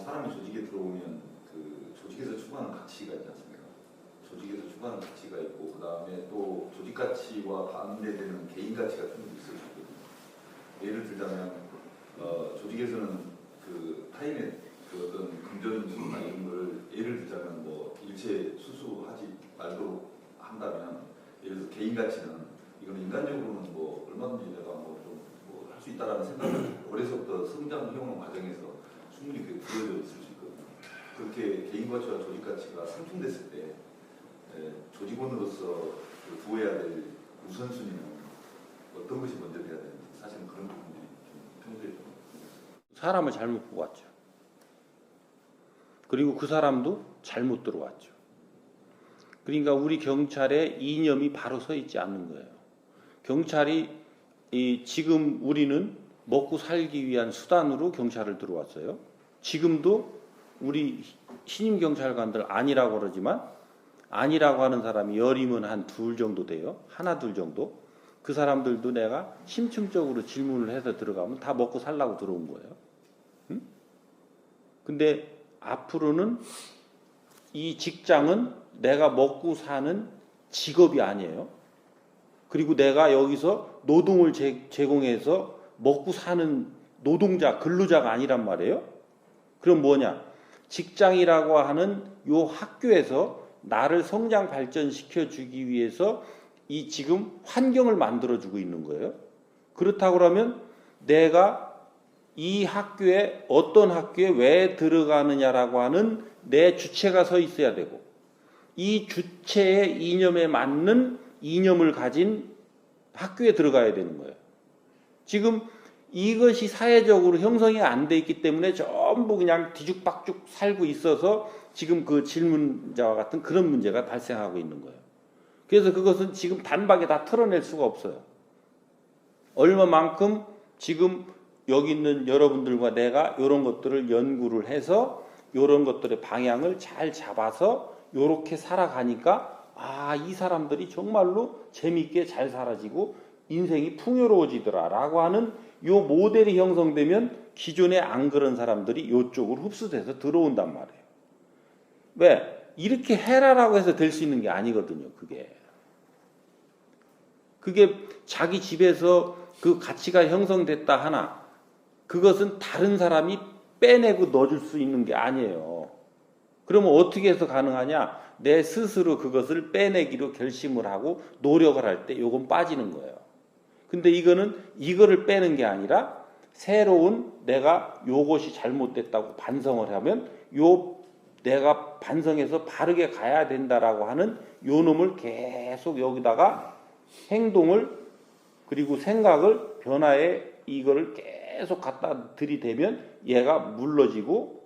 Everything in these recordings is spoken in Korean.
사람이 조직에 들어오면 그 조직에서 추구하는 가치가 있지 않습니까? 조직에서 추구하는 가치가 있고 그 다음에 또 조직 가치와 반대되는 개인 가치가 좀 있을 수 있거든요. 예를 들자면 조직에서는 그 타인의 그 어떤 금전이나 이런 걸 예를 들자면 뭐 일체 수수하지 말도록 한다면 예를 들어서 개인 가치는 이거는 인간적으로는 뭐 얼마든지 내가 뭐 좀 뭐 할 수 있다라는 생각을 어려서부터 성장 해오는 과정에서 충분히 그게 부여져 있을 수 있거든요. 그렇게 개인 가치와 조직 가치가 상충됐을 때 조직원으로서 그 두어야 될 우선순위는 어떤 것이 먼저 돼야 되는지 사실은 그런 부분들이 좀 평소에 좀 사람을 잘못 보고 왔죠. 그리고 그 사람도 잘못 들어왔죠. 그러니까 우리 경찰의 이념이 바로 서 있지 않는 거예요. 경찰이 지금 우리는 먹고 살기 위한 수단으로 경찰을 들어왔어요. 지금도 우리 신임 경찰관들 아니라고 그러지만 아니라고 하는 사람이 열이면 한 둘 정도 돼요. 하나 둘 정도. 그 사람들도 내가 심층적으로 질문을 해서 들어가면 다 먹고 살라고 들어온 거예요. 응? 근데 앞으로는 이 직장은 내가 먹고 사는 직업이 아니에요. 그리고 내가 여기서 노동을 제공해서 먹고 사는 노동자, 근로자가 아니란 말이에요. 그럼 뭐냐? 직장이라고 하는 요 학교에서 나를 성장 발전시켜 주기 위해서 이 지금 환경을 만들어 주고 있는 거예요. 그렇다고 그러면 내가 이 학교에 어떤 학교에 왜 들어가느냐라고 하는 내 주체가 서 있어야 되고 이 주체의 이념에 맞는 이념을 가진 학교에 들어가야 되는 거예요. 지금 이것이 사회적으로 형성이 안 돼 있기 때문에 전부 그냥 뒤죽박죽 살고 있어서 지금 그 질문자와 같은 그런 문제가 발생하고 있는 거예요. 그래서 그것은 지금 단박에 다 털어낼 수가 없어요. 얼마만큼 지금 여기 있는 여러분들과 내가 이런 것들을 연구를 해서 이런 것들의 방향을 잘 잡아서 이렇게 살아가니까 이 사람들이 정말로 재미있게 잘 살아지고 인생이 풍요로워지더라라고 하는 요 모델이 형성되면 기존에 안 그런 사람들이 이쪽으로 흡수돼서 들어온단 말이에요. 왜? 이렇게 해라라고 해서 될 수 있는 게 아니거든요. 그게 자기 집에서 그 가치가 형성됐다 하나 그것은 다른 사람이 빼내고 넣어줄 수 있는 게 아니에요. 그러면 어떻게 해서 가능하냐? 내 스스로 그것을 빼내기로 결심을 하고 노력을 할 때 요건 빠지는 거예요. 근데 이거를 빼는 게 아니라 새로운 내가 요것이 잘못됐다고 반성을 하면 내가 반성해서 바르게 가야 된다라고 하는 요 놈을 계속 여기다가 행동을 그리고 생각을 변화에 이거를 계속 갖다 들이대면 얘가 물러지고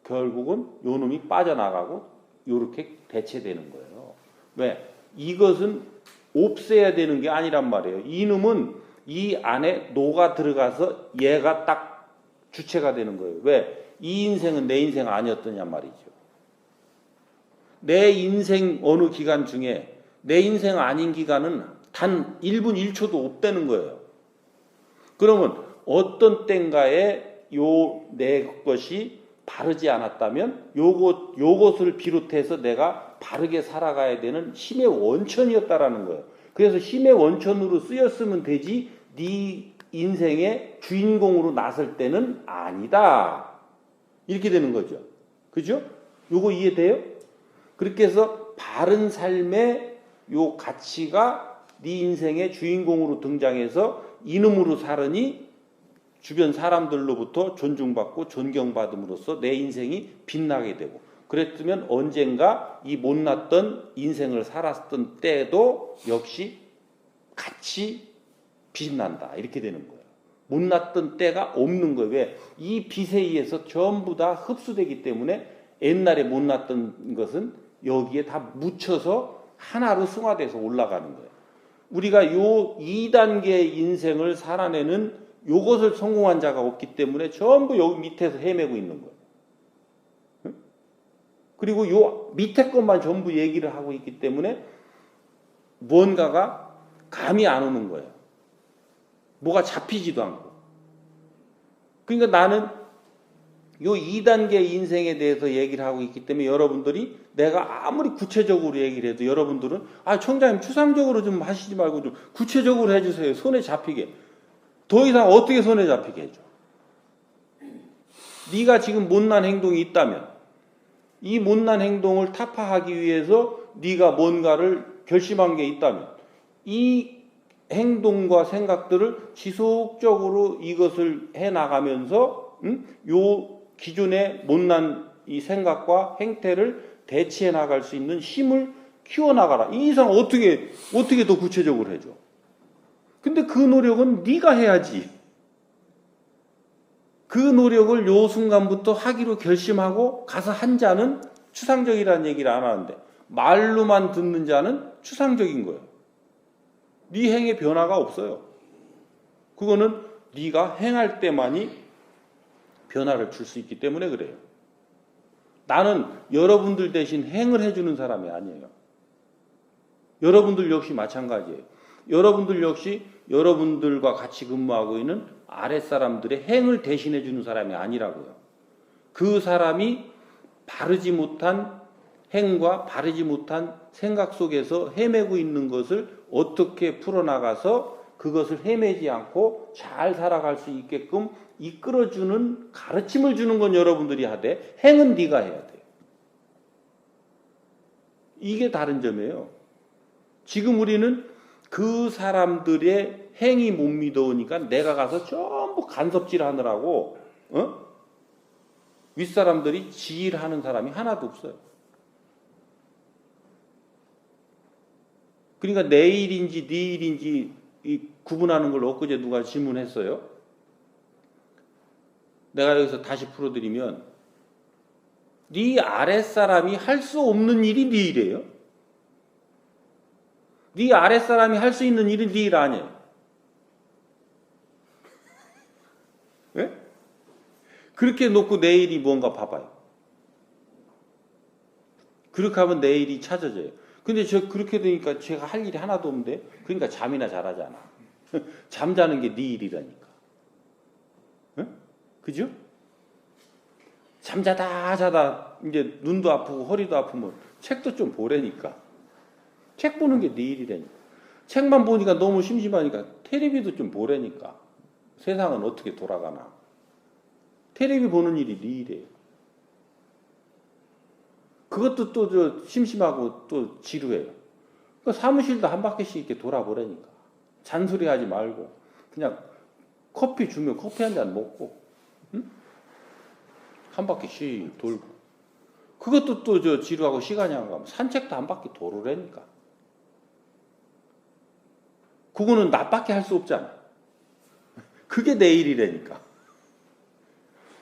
결국은 요 놈이 빠져나가고 요렇게 대체되는 거예요. 왜? 이것은 없애야 되는 게 아니란 말이에요. 이놈은 이 안에 녹아 들어가서 얘가 딱 주체가 되는 거예요. 왜? 이 인생은 내 인생 아니었더냐 말이죠. 내 인생 어느 기간 중에 내 인생 아닌 기간은 단 1분 1초도 없다는 거예요. 그러면 어떤 땐가에 내 것이 바르지 않았다면 요것을 비롯해서 내가 바르게 살아가야 되는 힘의 원천이었다라는 거예요. 그래서 힘의 원천으로 쓰였으면 되지 네 인생의 주인공으로 나설 때는 아니다. 이렇게 되는 거죠. 그죠? 요거 이해돼요? 그렇게 해서 바른 삶의 요 가치가 네 인생의 주인공으로 등장해서 이놈으로 살으니 주변 사람들로부터 존중받고 존경받음으로써 내 인생이 빛나게 되고 그랬으면 언젠가 이 못났던 인생을 살았던 때도 역시 같이 빛난다. 이렇게 되는 거예요. 못났던 때가 없는 거예요. 왜? 이 빛에 의해서 전부 다 흡수되기 때문에 옛날에 못났던 것은 여기에 다 묻혀서 하나로 승화돼서 올라가는 거예요. 우리가 요 2단계 인생을 살아내는 요것을 성공한 자가 없기 때문에 전부 여기 밑에서 헤매고 있는 거예요. 그리고 요 밑에 것만 전부 얘기를 하고 있기 때문에 뭔가가 감이 안 오는 거예요. 뭐가 잡히지도 않고. 그러니까 나는 요 2단계 인생에 대해서 얘기를 하고 있기 때문에 여러분들이 내가 아무리 구체적으로 얘기를 해도 여러분들은 아 청장님 추상적으로 좀 하시지 말고 좀 구체적으로 해주세요. 손에 잡히게. 더 이상 어떻게 손에 잡히게 해줘. 네가 지금 못난 행동이 있다면 이 못난 행동을 타파하기 위해서 네가 뭔가를 결심한 게 있다면 이 행동과 생각들을 지속적으로 이것을 해나가면서 요 기존의 못난 이 생각과 행태를 대치해 나갈 수 있는 힘을 키워나가라. 이 이상 어떻게 더 구체적으로 해줘. 근데 그 노력은 네가 해야지. 그 노력을 요 순간부터 하기로 결심하고 가서 한 자는 추상적이라는 얘기를 안 하는데 말로만 듣는 자는 추상적인 거예요. 네 행에 변화가 없어요. 그거는 네가 행할 때만이 변화를 줄 수 있기 때문에 그래요. 나는 여러분들 대신 행을 해주는 사람이 아니에요. 여러분들 역시 마찬가지예요. 여러분들 역시 여러분들과 같이 근무하고 있는 아랫사람들의 행을 대신해 주는 사람이 아니라고요. 그 사람이 바르지 못한 행과 바르지 못한 생각 속에서 헤매고 있는 것을 어떻게 풀어나가서 그것을 헤매지 않고 잘 살아갈 수 있게끔 이끌어주는 가르침을 주는 건 여러분들이 하되 행은 네가 해야 돼요. 이게 다른 점이에요. 지금 우리는 그 사람들의 행이 못 믿어오니까 내가 가서 전부 간섭질 하느라고 윗사람들이 지일하는 사람이 하나도 없어요. 그러니까 내 일인지 네 일인지 구분하는 걸 엊그제 누가 질문했어요. 내가 여기서 다시 풀어드리면 네 아랫사람이 할 수 없는 일이 네 일이에요. 네 아랫사람이 할 수 있는 일이 네 일 아니에요. 네? 그렇게 놓고 내 일이 뭔가 봐봐요. 그렇게 하면 내 일이 찾아져요. 근데 저 그렇게 되니까 제가 할 일이 하나도 없는데 그러니까 잠이나 잘하잖아. 잠자는 게 네 일이라니까. 네? 그죠? 잠자다 자다 이제 눈도 아프고 허리도 아프면 책도 좀 보라니까. 책 보는 게 네 일이라니까. 책만 보니까 너무 심심하니까 텔레비도 좀 보라니까. 세상은 어떻게 돌아가나. 텔레비 보는 일이 네 일이에요. 그것도 또 저 심심하고 또 지루해요. 그 사무실도 한 바퀴씩 이렇게 돌아보라니까. 잔소리 하지 말고 그냥 커피 주면 커피 한 잔 먹고 응? 한 바퀴씩 돌고 그것도 또 저 지루하고 시간이 안 가면 산책도 한 바퀴 돌으라니까. 그거는 나밖에 할 수 없잖아. 그게 내 일이라니까.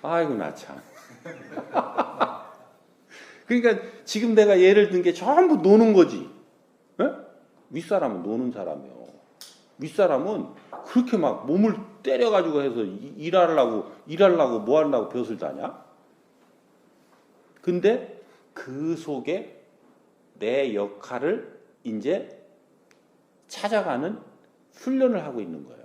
아이고 나 참. 그러니까 지금 내가 예를 든 게 전부 노는 거지. 에? 윗사람은 노는 사람이요. 윗사람은 그렇게 막 몸을 때려가지고 해서 일하려고 뭐 하려고 벼슬 다냐? 근데 그 속에 내 역할을 이제 찾아가는 훈련을 하고 있는 거예요.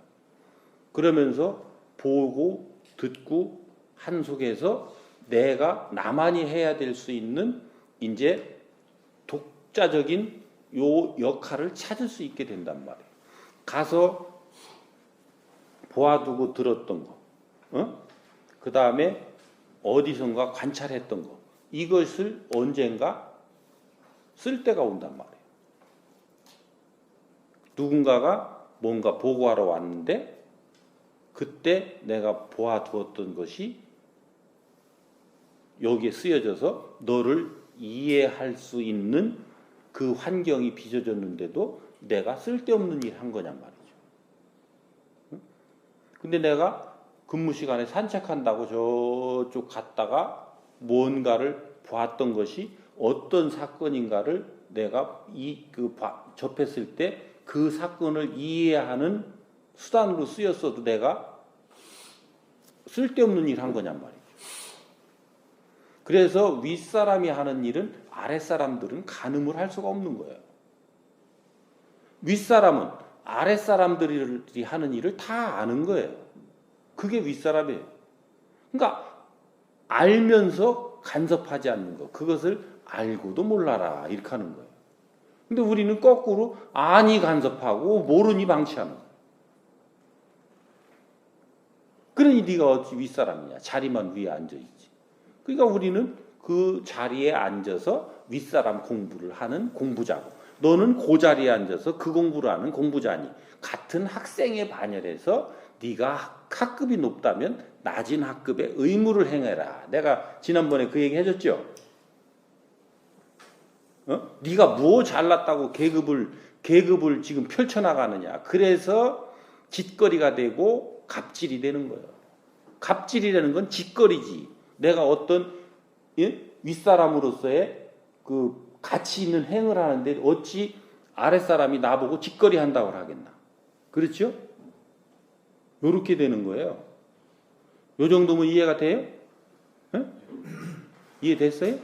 그러면서 보고 듣고 한 속에서 내가 나만이 해야 될 수 있는 이제 독자적인 요 역할을 찾을 수 있게 된단 말이에요. 가서 보아두고 들었던 거, 그 다음에 어디선가 관찰했던 거, 이것을 언젠가 쓸 때가 온단 말이에요. 누군가가 뭔가 보고하러 왔는데 그때 내가 보아두었던 것이 여기에 쓰여져서 너를 이해할 수 있는 그 환경이 빚어졌는데도 내가 쓸데없는 일 한 거냔 말이죠. 근데 내가 근무 시간에 산책한다고 저쪽 갔다가 뭔가를 봤던 것이 어떤 사건인가를 내가 접했을 때 그 사건을 이해하는 수단으로 쓰였어도 내가 쓸데없는 일 한 거냔 말이죠. 그래서 윗사람이 하는 일은 아랫사람들은 가늠을 할 수가 없는 거예요. 윗사람은 아랫사람들이 하는 일을 다 아는 거예요. 그게 윗사람이에요. 그러니까 알면서 간섭하지 않는 것. 그것을 알고도 몰라라. 이렇게 하는 거예요. 근데 우리는 거꾸로 아니 간섭하고 모르니 방치하는 거예요. 그러니 네가 어찌 윗사람이냐. 자리만 위에 앉아있지. 그러니까 우리는 그 자리에 앉아서 윗사람 공부를 하는 공부자고, 너는 그 자리에 앉아서 그 공부를 하는 공부자니, 같은 학생에 반열해서 네가 학급이 높다면 낮은 학급의 의무를 행해라. 내가 지난번에 그 얘기 해줬죠. 네가 뭐 잘났다고 계급을 지금 펼쳐나가느냐. 그래서 짓거리가 되고 갑질이 되는 거예요. 갑질이라는 건 짓거리지. 내가 어떤 윗사람으로서의 그 가치 있는 행을 하는데 어찌 아랫사람이 나보고 짓거리 한다고 하겠나. 그렇죠? 요렇게 되는 거예요. 요 정도면 이해가 돼요? 이해됐어요?